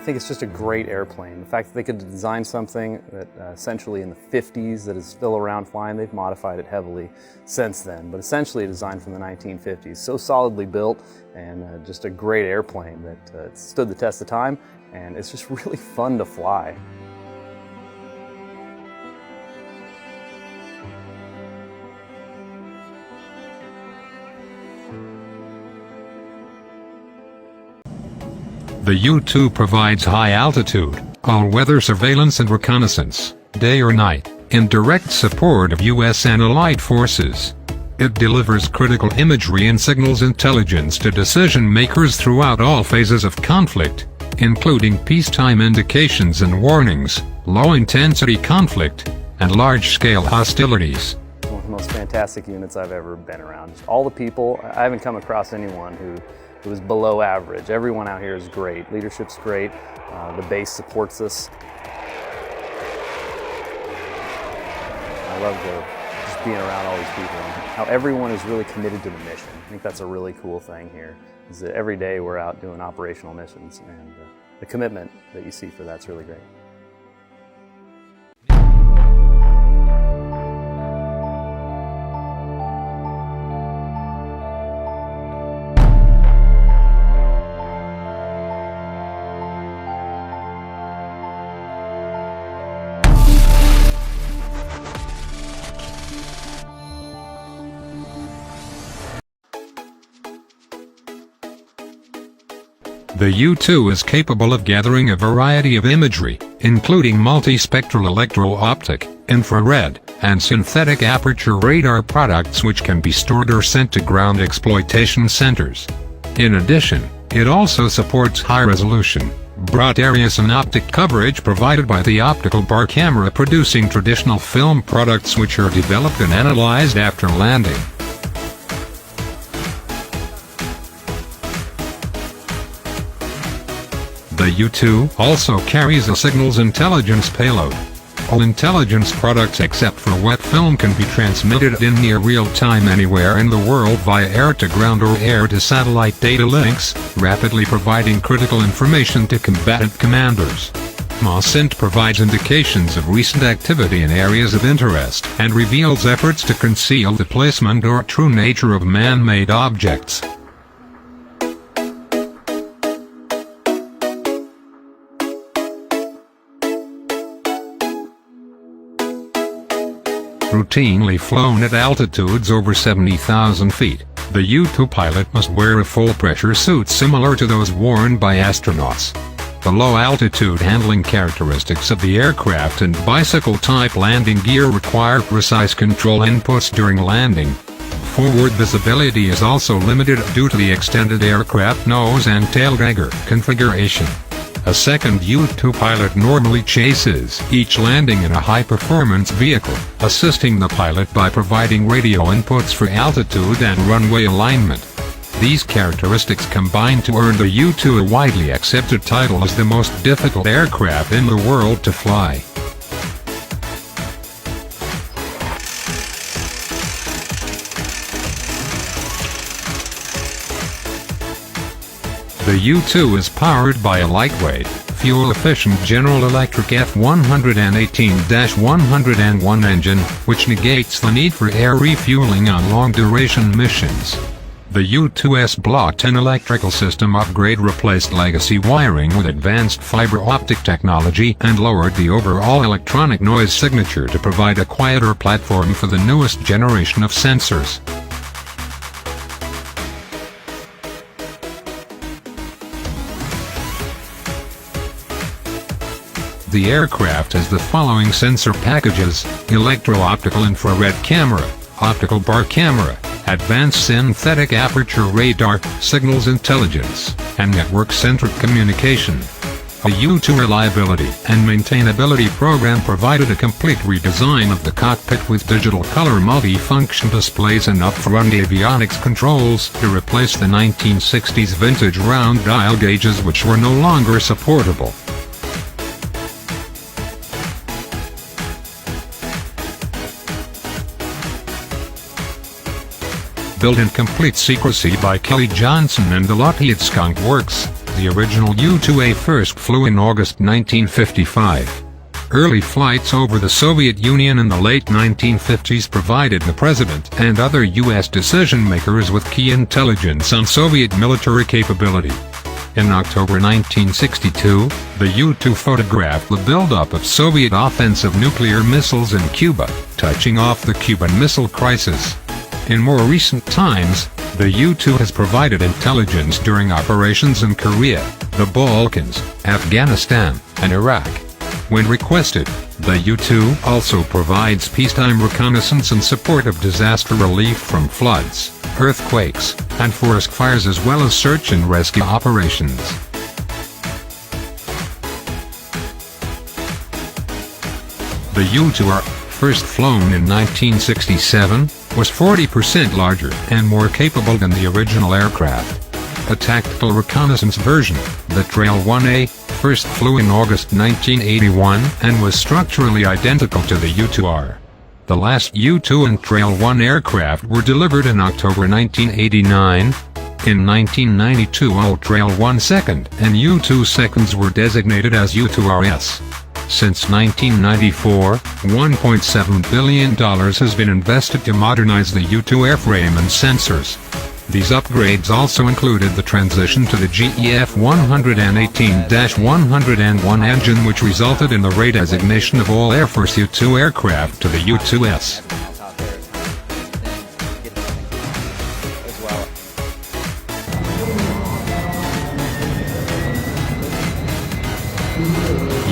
think it's just a great airplane. The fact that they could design something that essentially in the 50s that is still around flying, they've modified it heavily since then, but essentially designed from the 1950s. So solidly built and just a great airplane that stood the test of time, and it's just really fun to fly. The U-2 provides high-altitude, all-weather surveillance and reconnaissance, day or night, in direct support of U.S. and allied forces. It delivers critical imagery and signals intelligence to decision-makers throughout all phases of conflict, including peacetime indications and warnings, low-intensity conflict, and large-scale hostilities. One of the most fantastic units I've ever been around. Just all the people, I haven't come across anyone who was below average. Everyone out here is great. Leadership's great. The base supports us. I love just being around all these people and how everyone is really committed to the mission. I think that's a really cool thing here, is that every day we're out doing operational missions, and the commitment that you see for that's really great. The U-2 is capable of gathering a variety of imagery, including multispectral electro-optic, infrared, and synthetic aperture radar products which can be stored or sent to ground exploitation centers. In addition, it also supports high-resolution, broad area synoptic coverage provided by the optical bar camera, producing traditional film products which are developed and analyzed after landing. The U-2 also carries a signals intelligence payload. All intelligence products except for wet film can be transmitted in near real time anywhere in the world via air-to-ground or air-to-satellite data links, rapidly providing critical information to combatant commanders. MOSINT provides indications of recent activity in areas of interest and reveals efforts to conceal the placement or true nature of man-made objects. Routinely flown at altitudes over 70,000 feet, the U-2 pilot must wear a full-pressure suit similar to those worn by astronauts. The low-altitude handling characteristics of the aircraft and bicycle-type landing gear require precise control inputs during landing. Forward visibility is also limited due to the extended aircraft nose and tail dagger configuration. A second U-2 pilot normally chases each landing in a high-performance vehicle, assisting the pilot by providing radio inputs for altitude and runway alignment. These characteristics combine to earn the U-2 a widely accepted title as the most difficult aircraft in the world to fly. The U-2 is powered by a lightweight, fuel-efficient General Electric F118-101 engine, which negates the need for air refueling on long-duration missions. The U-2's Block 10 electrical system upgrade replaced legacy wiring with advanced fiber optic technology and lowered the overall electronic noise signature to provide a quieter platform for the newest generation of sensors. The aircraft has the following sensor packages: electro-optical infrared camera, optical bar camera, advanced synthetic aperture radar, signals intelligence, and network-centric communication. A U-2 reliability and maintainability program provided a complete redesign of the cockpit with digital color multi-function displays and upfront avionics controls to replace the 1960s vintage round dial gauges which were no longer supportable. Built in complete secrecy by Kelly Johnson and the Lockheed Skunk Works, The original U-2A first flew in August 1955. Early flights over the Soviet Union in the late 1950s provided the president and other U.S. decision-makers with key intelligence on Soviet military capability. In October 1962, the U-2 photographed the buildup of Soviet offensive nuclear missiles in Cuba, touching off the Cuban Missile Crisis. In more recent times, the U-2 has provided intelligence during operations in Korea, the Balkans, Afghanistan, and Iraq. When requested, the U-2 also provides peacetime reconnaissance and support of disaster relief from floods, earthquakes, and forest fires, as well as search and rescue operations. The U-2, first flown in 1967, was 40% larger and more capable than the original aircraft. A tactical reconnaissance version, the Trail 1A, first flew in August 1981 and was structurally identical to the U-2R. The last U-2 and Trail 1 aircraft were delivered in October 1989. In 1992, all Trail 1 second and U-2 seconds were designated as U-2RS. Since 1994, $1.7 billion has been invested to modernize the U-2 airframe and sensors. These upgrades also included the transition to the GEF 118-101 engine, which resulted in the redesignation of all Air Force U-2 aircraft to the U-2S.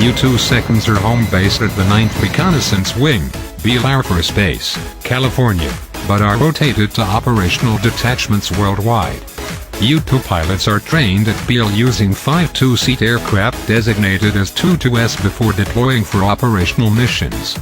U-2 seconds are home-based at the 9th Reconnaissance Wing, Beale Air Force Base, California, but are rotated to operational detachments worldwide. U-2 pilots are trained at Beale using 5 two-seat aircraft designated as 22S before deploying for operational missions.